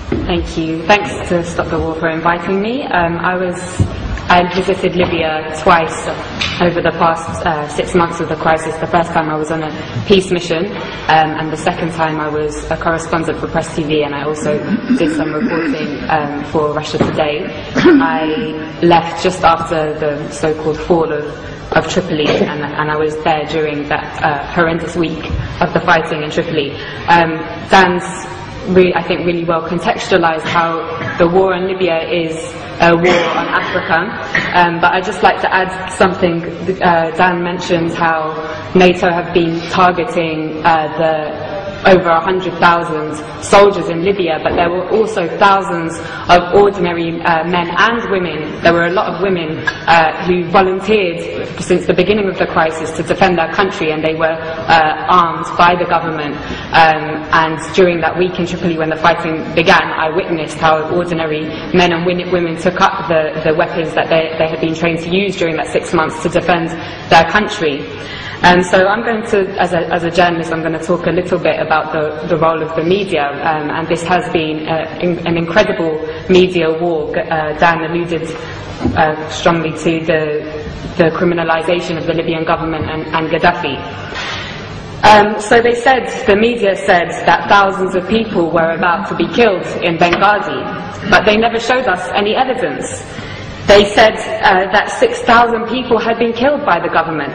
Thank you. Thanks to Stop the War for inviting me. I visited Libya twice over the past 6 months of the crisis. The first time I was on a peace mission, and the second time I was a correspondent for Press TV, and I also did some reporting for Russia Today. I left just after the so-called fall of Tripoli, and I was there during that horrendous week of the fighting in Tripoli. Dan's I think really well contextualized how the war in Libya is a war on Africa, but I'd just like to add something. Dan mentioned how NATO have been targeting over 100,000 soldiers in Libya, but there were also thousands of ordinary men and women. There were a lot of women who volunteered since the beginning of the crisis to defend their country, and they were armed by the government. And during that week in Tripoli when the fighting began, I witnessed how ordinary men and women took up the weapons that they had been trained to use during that 6 months to defend their country. So I'm going to, as a journalist, I'm going to talk a little bit about the role of the media, and this has been an incredible media war. Dan alluded strongly to the criminalization of the Libyan government and Gaddafi. So the media said that thousands of people were about to be killed in Benghazi, but they never showed us any evidence. They said that 6,000 people had been killed by the government.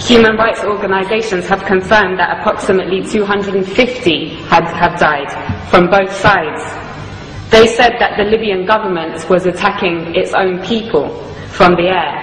Human rights organizations have confirmed that approximately 250 have died from both sides. They said that the Libyan government was attacking its own people from the air,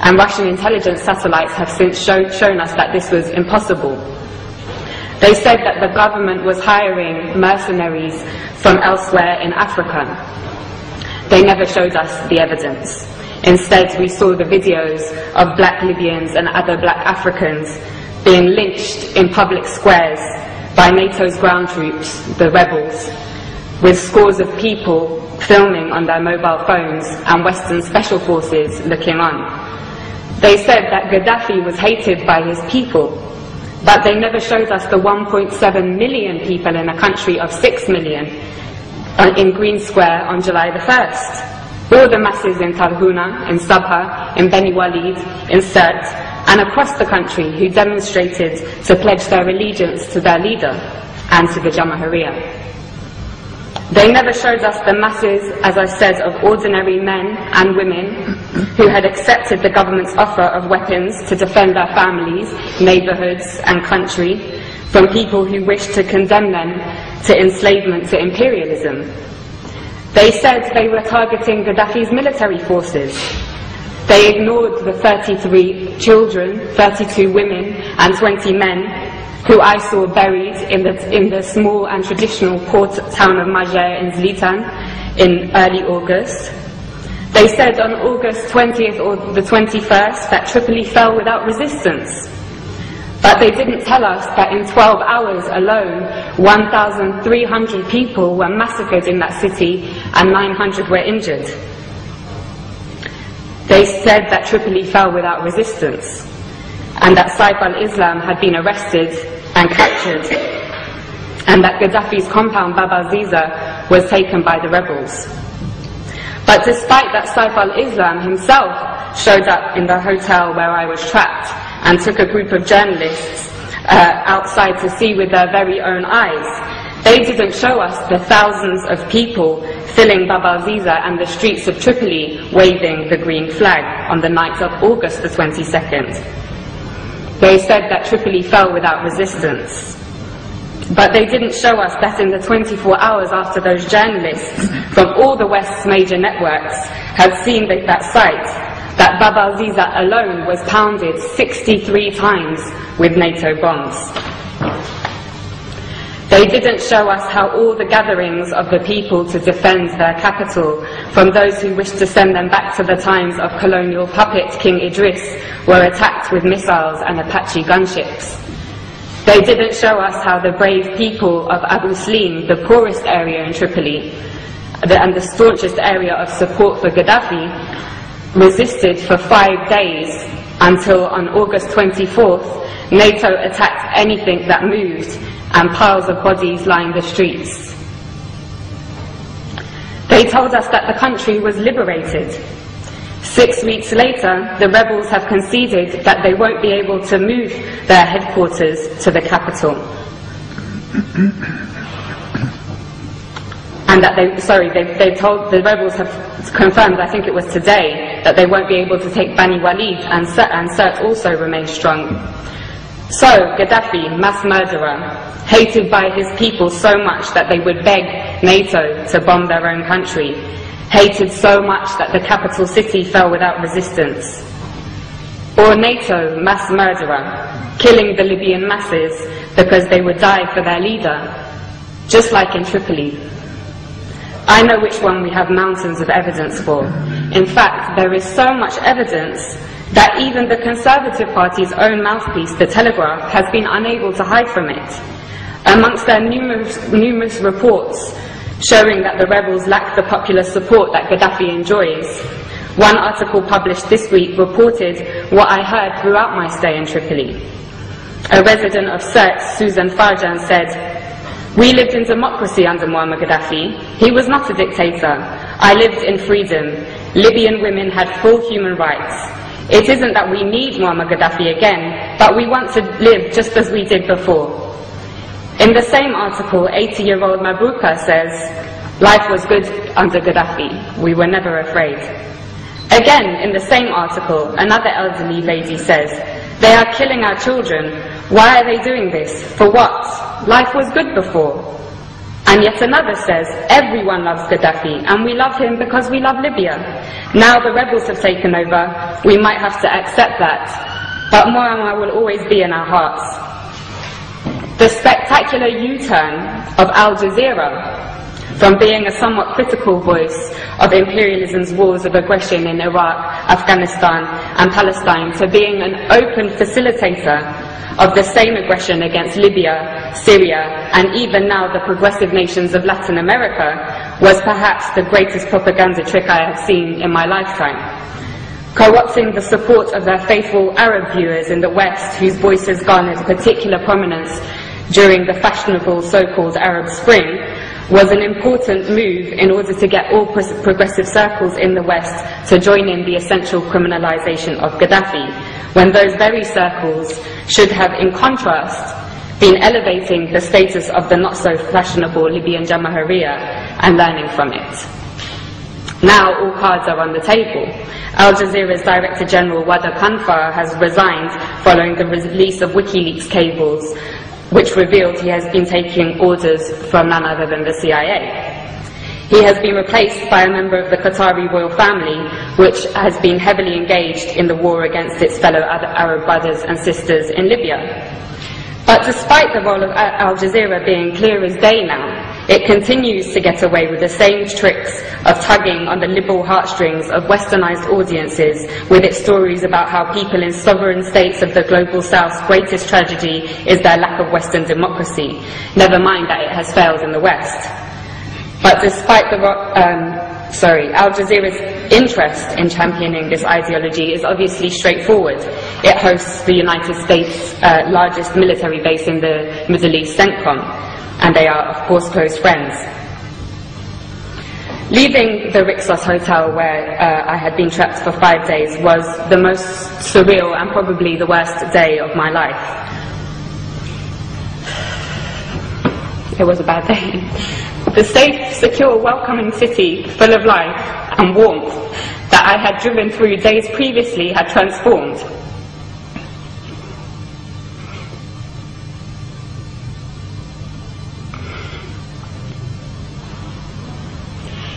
and Russian intelligence satellites have since shown us that this was impossible. They said that the government was hiring mercenaries from elsewhere in Africa. They never showed us the evidence. Instead, we saw the videos of black Libyans and other black Africans being lynched in public squares by NATO's ground troops, the rebels, with scores of people filming on their mobile phones and Western special forces looking on. They said that Gaddafi was hated by his people, but they never showed us the 1.7 million people in a country of 6 million in Green Square on July the 1st. All the masses in Tarhuna, in Sabha, in Beni Walid, in Sirte, and across the country who demonstrated to pledge their allegiance to their leader and to the Jamahiriya. They never showed us the masses, as I said, of ordinary men and women who had accepted the government's offer of weapons to defend their families, neighborhoods, and country from people who wished to condemn them to enslavement, to imperialism. They said they were targeting Gaddafi's military forces. They ignored the 33 children, 32 women and 20 men who I saw buried in the small and traditional port town of Majer in Zlitan in early August. They said on August 20th or the 21st that Tripoli fell without resistance. But they didn't tell us that in 12 hours alone, 1,300 people were massacred in that city and 900 were injured. They said that Tripoli fell without resistance, and that Saif al-Islam had been arrested and captured, and that Gaddafi's compound Bab al-Ziza was taken by the rebels. But despite that, Saif al-Islam himself showed up in the hotel where I was trapped and took a group of journalists outside to see with their very own eyes. They didn't show us the thousands of people filling Bab al-Ziza and the streets of Tripoli waving the green flag on the night of August the 22nd. They said that Tripoli fell without resistance. But they didn't show us that in the 24 hours after those journalists from all the West's major networks had seen that site, that Bab al-Ziza alone was pounded 63 times with NATO bombs. They didn't show us how all the gatherings of the people to defend their capital from those who wished to send them back to the times of colonial puppet King Idris were attacked with missiles and Apache gunships. They didn't show us how the brave people of Abu Slim, the poorest area in Tripoli, and the staunchest area of support for Gaddafi, resisted for 5 days until on August 24th, NATO attacked anything that moved and piles of bodies lined the streets. They told us that the country was liberated. 6 weeks later, the rebels have conceded that they won't be able to move their headquarters to the capital. And that the rebels have confirmed, I think it was today, that they won't be able to take Bani Walid, and Sirte also remains strong. So, Gaddafi, mass murderer, hated by his people so much that they would beg NATO to bomb their own country, hated so much that the capital city fell without resistance. Or NATO, mass murderer, killing the Libyan masses because they would die for their leader, just like in Tripoli. I know which one we have mountains of evidence for. In fact, there is so much evidence that even the Conservative Party's own mouthpiece, The Telegraph, has been unable to hide from it. Amongst their numerous reports showing that the rebels lack the popular support that Gaddafi enjoys, one article published this week reported what I heard throughout my stay in Tripoli. A resident of Sirte, Susan Farjan, said, "We lived in democracy under Muammar Gaddafi. He was not a dictator. I lived in freedom. Libyan women had full human rights. It isn't that we need Muammar Gaddafi again, but we want to live just as we did before." In the same article, 80-year-old Mabruka says, "Life was good under Gaddafi. We were never afraid." Again, in the same article, another elderly lady says, "They are killing our children. Why are they doing this? For what? Life was good before." And yet another says, "Everyone loves Gaddafi, and we love him because we love Libya. Now the rebels have taken over, we might have to accept that. But Muammar will always be in our hearts." The spectacular U-turn of Al Jazeera, from being a somewhat critical voice of imperialism's wars of aggression in Iraq, Afghanistan and Palestine, to being an open facilitator of the same aggression against Libya, Syria and even now the progressive nations of Latin America, was perhaps the greatest propaganda trick I have seen in my lifetime. Co-opting the support of their faithful Arab viewers in the West, whose voices garnered particular prominence during the fashionable so-called Arab Spring, was an important move in order to get all progressive circles in the West to join in the essential criminalization of Gaddafi, when those very circles should have, in contrast, been elevating the status of the not-so-fashionable Libyan Jamahiriya and learning from it. Now all cards are on the table. Al Jazeera's Director General Wada Kanfar has resigned following the release of WikiLeaks cables, which revealed he has been taking orders from none other than the CIA. He has been replaced by a member of the Qatari royal family, which has been heavily engaged in the war against its fellow Arab brothers and sisters in Libya. But despite the role of Al Jazeera being clear as day now, it continues to get away with the same tricks of tugging on the liberal heartstrings of westernized audiences with its stories about how people in sovereign states of the global south's greatest tragedy is their lack of Western democracy, never mind that it has failed in the West. But despite Al Jazeera's interest in championing this ideology is obviously straightforward. It hosts the United States' largest military base in the Middle East, CENTCOM, and they are, of course, close friends. Leaving the Rixos Hotel, where I had been trapped for 5 days, was the most surreal and probably the worst day of my life. It was a bad day. The safe, secure, welcoming city, full of life and warmth that I had driven through days previously had transformed.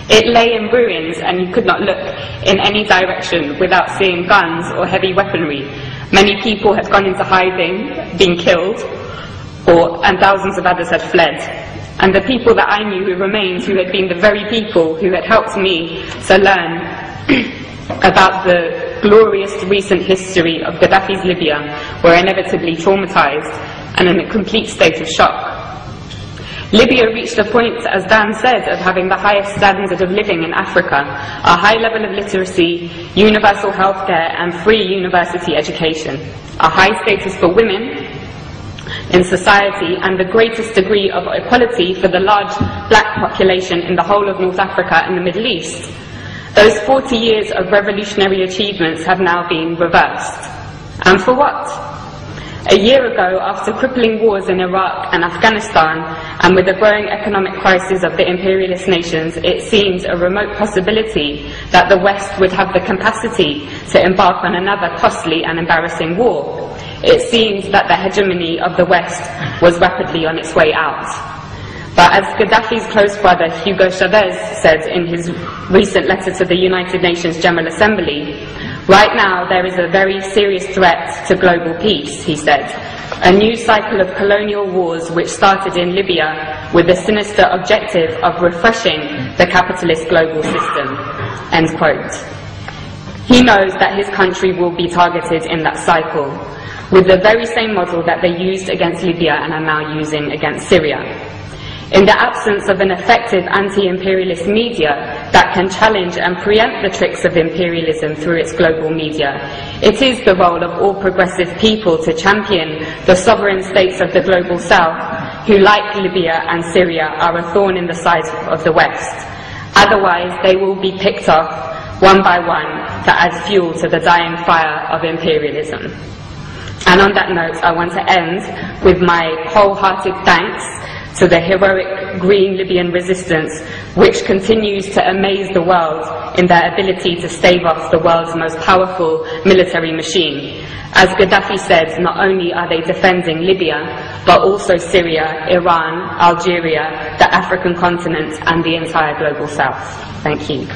It lay in ruins, and you could not look in any direction without seeing guns or heavy weaponry. Many people had gone into hiding, been killed, and thousands of others had fled. And the people that I knew who remained, who had been the very people who had helped me to learn about the glorious recent history of Gaddafi's Libya, were inevitably traumatized and in a complete state of shock. Libya reached a point, as Dan said, of having the highest standard of living in Africa, a high level of literacy, universal healthcare and free university education, a high status for women, in society and the greatest degree of equality for the large black population in the whole of North Africa and the Middle East. Those 40 years of revolutionary achievements have now been reversed. And for what? A year ago, after crippling wars in Iraq and Afghanistan, and with the growing economic crisis of the imperialist nations, it seemed a remote possibility that the West would have the capacity to embark on another costly and embarrassing war. It seemed that the hegemony of the West was rapidly on its way out. But as Gaddafi's close brother Hugo Chavez said in his recent letter to the United Nations General Assembly, right now there is a very serious threat to global peace, he said. A new cycle of colonial wars which started in Libya with the sinister objective of refreshing the capitalist global system. End quote. He knows that his country will be targeted in that cycle, with the very same model that they used against Libya and are now using against Syria. In the absence of an effective anti-imperialist media that can challenge and preempt the tricks of imperialism through its global media, it is the role of all progressive people to champion the sovereign states of the global south, who, like Libya and Syria, are a thorn in the side of the West. Otherwise, they will be picked off one by one to add fuel to the dying fire of imperialism. And on that note, I want to end with my wholehearted thanks to the heroic green Libyan resistance, which continues to amaze the world in their ability to stave off the world's most powerful military machine. As Gaddafi said, not only are they defending Libya, but also Syria, Iran, Algeria, the African continent, and the entire global south. Thank you.